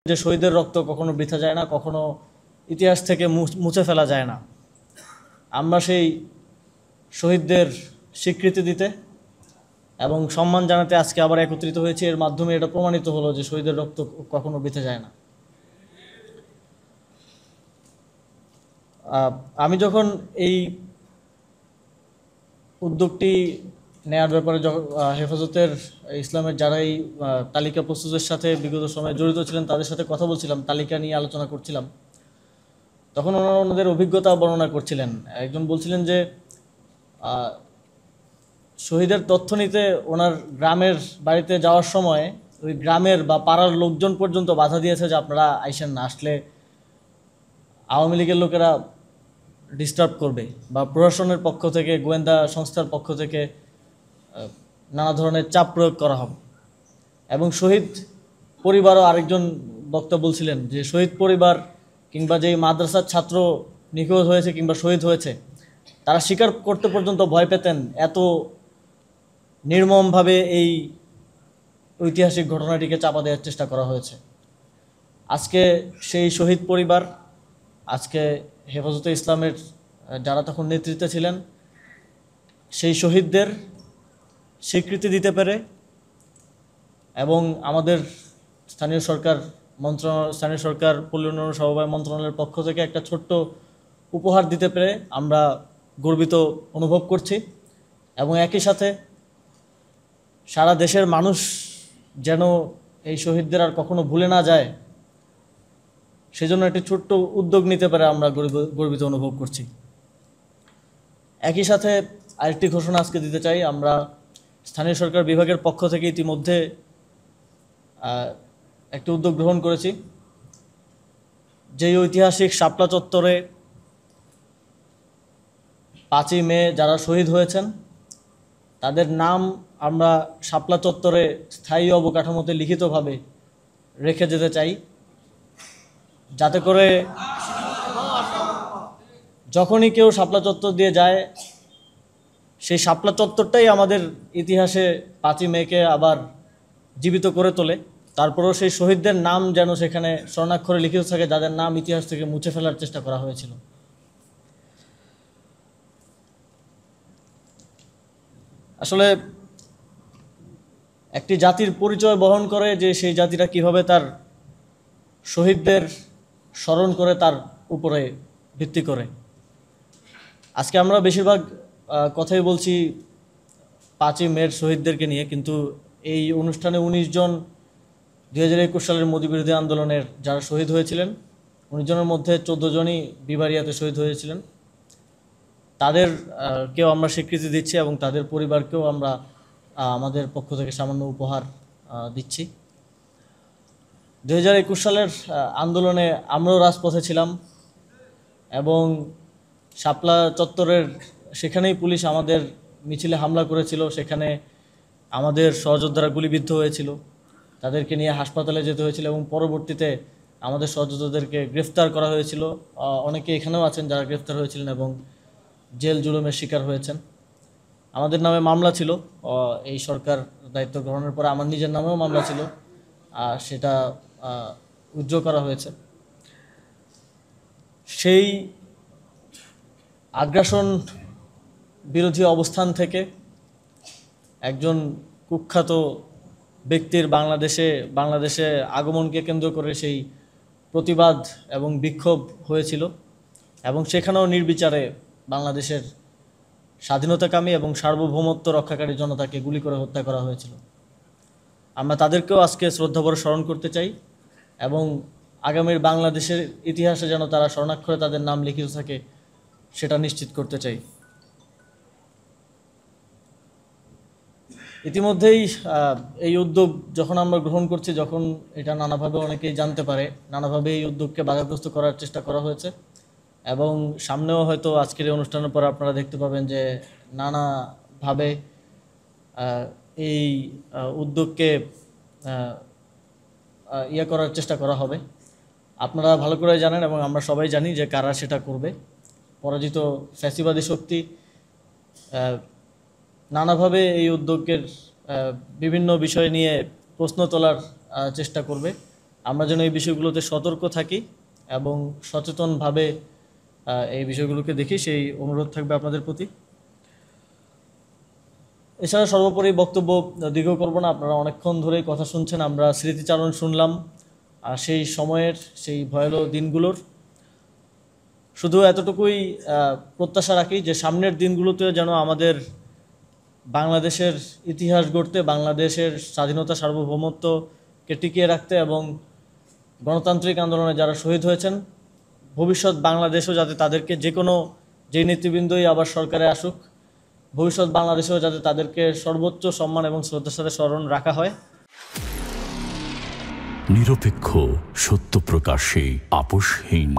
যে শহীদের রক্ত কখনো বৃথা যায় না, কখনো ইতিহাস থেকে মুছে ফেলা যায় না। আমরা সেই শহীদদের স্বীকৃতি দিতে এবং সম্মান জানাতে আজকে আবার একত্রিত হয়েছে। এর মাধ্যমে এটা প্রমাণিত হলো যে শহীদের রক্ত কখনো বৃথা যায় না। আমি যখন এই উদ্যোগটি নেয়ার ব্যাপারে হেফাজতের ইসলামের যারা এই তালিকা প্রস্তুতের সাথে বিগত সময়ে জড়িত ছিলেন তাদের সাথে কথা বলছিলাম, তালিকা নিয়ে আলোচনা করছিলাম, তখন ওনারা ওনাদের অভিজ্ঞতা বর্ণনা করছিলেন। একজন বলছিলেন যে শহীদের তথ্য নিতে ওনার গ্রামের বাড়িতে যাওয়ার সময় ওই গ্রামের বা পাড়ার লোকজন পর্যন্ত বাধা দিয়েছে যে আপনারা আইসেন না, আসলে আওয়ামী লীগের লোকেরা ডিস্টার্ব করবে, বা প্রশাসনের পক্ষ থেকে, গোয়েন্দা সংস্থার পক্ষ থেকে নানা ধরনের চাপ প্রয়োগ করা হবে। এবং শহীদ পরিবারও আরেকজন বক্তা বলছিলেন যে শহীদ পরিবার কিংবা যেই মাদ্রাসার ছাত্র নিখোঁজ হয়েছে কিংবা শহীদ হয়েছে তারা স্বীকার করতে পর্যন্ত ভয় পেতেন, এত নির্মমভাবে এই ঐতিহাসিক ঘটনাটিকে চাপা দেওয়ার চেষ্টা করা হয়েছে। আজকে সেই শহীদ পরিবার, আজকে হেফাজতে ইসলামের যারা তখন নেতৃত্বে ছিলেন, সেই শহীদদের স্বীকৃতি দিতে পেরে এবং আমাদের স্থানীয় সরকার পল্লী উন্নয়ন সমবায় মন্ত্রণালয়ের পক্ষ থেকে একটা ছোট্ট উপহার দিতে পেরে আমরা গর্বিত অনুভব করছি। এবং একই সাথে সারা দেশের মানুষ যেন এই শহীদদের আর কখনো ভুলে না যায়, সেজন্য একটি ছোট্ট উদ্যোগ নিতে পারে আমরা গর্বিত অনুভব করছি। একই সাথে আরেকটি ঘোষণা আজকে দিতে চাই। আমরা স্থানীয় সরকার বিভাগের পক্ষ থেকে ইতিমধ্যে একটি উদ্যোগ গ্রহণ করেছি। যেই ঐতিহাসিক শাপলা চত্বরে 5ই মে যারা শহীদ হয়েছেন তাদের নাম আমরা শাপলা চত্বরে স্থায়ী অবকাঠামোতে লিখিতভাবে রেখে যেতে চাই, যাতে করে যখনই কেউ শাপলা চত্বর দিয়ে যায় সেই শাপলা চত্বরটাই আমাদের ইতিহাসে 5ই মেকে আবার জীবিত করে তোলে। তারপরেও সেই শহীদদের নাম যেন সেখানে স্বর্ণাক্ষরে লিখিত থাকে, যাদের নাম ইতিহাস থেকে মুছে ফেলার চেষ্টা করা হয়েছিল। আসলে একটি জাতির পরিচয় বহন করে যে সেই জাতিটা কিভাবে তার শহীদদের স্মরণ করে, তার উপরে ভিত্তি করে। আজকে আমরা বেশিরভাগ কথাই বলছি 5ই মের শহীদদেরকে নিয়ে, কিন্তু এই অনুষ্ঠানে 19 জন 2021 সালের মোদি বিরোধী আন্দোলনের যারা শহীদ হয়েছিলেন, 19 জনের মধ্যে 14 জনই বিবারিয়াতে শহীদ হয়েছিলেন। তাদের কেউ আমরা স্বীকৃতি দিচ্ছি এবং তাদের পরিবারকেও আমরা আমাদের পক্ষ থেকে সামান্য উপহার দিচ্ছি। 2021 সালের আন্দোলনে আমরাও রাজপথে ছিলাম এবং শাপলা চত্বরের সেখানেই পুলিশ আমাদের মিছিলে হামলা করেছিল। সেখানে আমাদের সহযোদ্ধারা গুলিবিদ্ধ হয়েছিল, তাদেরকে নিয়ে হাসপাতালে যেতে হয়েছিল এবং পরবর্তীতে আমাদের সহযোদ্ধাদেরকে গ্রেফতার করা হয়েছিল। অনেকে এখানেও আছেন যারা গ্রেফতার হয়েছিলেন এবং জেল জুলুমের শিকার হয়েছেন। আমাদের নামে মামলা ছিল, এই সরকার দায়িত্ব গ্রহণের পরে আমার নিজের নামেও মামলা ছিল, সেটা উজ্জ করা হয়েছে। সেই আগ্রাসন বিরোধী অবস্থান থেকে একজন কুখ্যাত ব্যক্তির বাংলাদেশে আগমনকে কেন্দ্র করে সেই প্রতিবাদ এবং বিক্ষোভ হয়েছিল এবং সেখানেও নির্বিচারে বাংলাদেশের স্বাধীনতাকামী এবং সার্বভৌমত্ব রক্ষাকারী জনতাকে গুলি করে হত্যা করা হয়েছিল। আমরা তাদেরকেও আজকে শ্রদ্ধাভরে স্মরণ করতে চাই এবং আগামীর বাংলাদেশের ইতিহাসে যেন তারা স্বর্ণাক্ষরে তাদের নাম লিখিত থাকে সেটা নিশ্চিত করতে চাই। ইতিমধ্যেই এই উদ্যোগ যখন আমরা গ্রহণ করছি, যখন এটা নানাভাবে অনেকেই জানতে পারে, নানাভাবে এই উদ্যোগকে বাধাগ্রস্ত করার চেষ্টা করা হয়েছে এবং সামনেও হয়তো আজকের এই অনুষ্ঠানের পর আপনারা দেখতে পাবেন যে নানাভাবে এই উদ্যোগকে করার চেষ্টা করা হবে। আপনারা ভালো করে জানেন এবং আমরা সবাই জানি যে কারা সেটা করবে। পরাজিত ফ্যাসিবাদী শক্তি নানাভাবে এই উদ্যোগের বিভিন্ন বিষয় নিয়ে প্রশ্ন তোলার চেষ্টা করবে। আমরা যেন এই বিষয়গুলোতে সতর্ক থাকি এবং সচেতনভাবে এই বিষয়গুলোকে দেখি, সেই অনুরোধ থাকবে আপনাদের প্রতি। এছাড়া সর্বোপরি বক্তব্য দীর্ঘ করব না, আপনারা অনেকক্ষণ ধরেই কথা শুনছেন, আমরা স্মৃতিচারণ শুনলাম সেই সময়ের, সেই ভয়াবহ দিনগুলোর। শুধু এতটুকুই প্রত্যাশা রাখি যে সামনের দিনগুলোতেও যেন আমাদের বাংলাদেশের ইতিহাস গড়তে, বাংলাদেশের স্বাধীনতা সার্বভৌমত্বকে টিকিয়ে রাখতে এবং গণতান্ত্রিক আন্দোলনে যারা শহীদ হয়েছেন, ভবিষ্যৎ বাংলাদেশও যাতে তাদেরকে যে নেতৃবৃন্দই আবার সরকারে আসুক, ভবিষ্যৎ বাংলাদেশেও যাতে তাদেরকে সর্বোচ্চ সম্মান এবং শ্রদ্ধার সাথে স্মরণ রাখা হয়। নিরপেক্ষ, সত্য প্রকাশে আপোষহীন।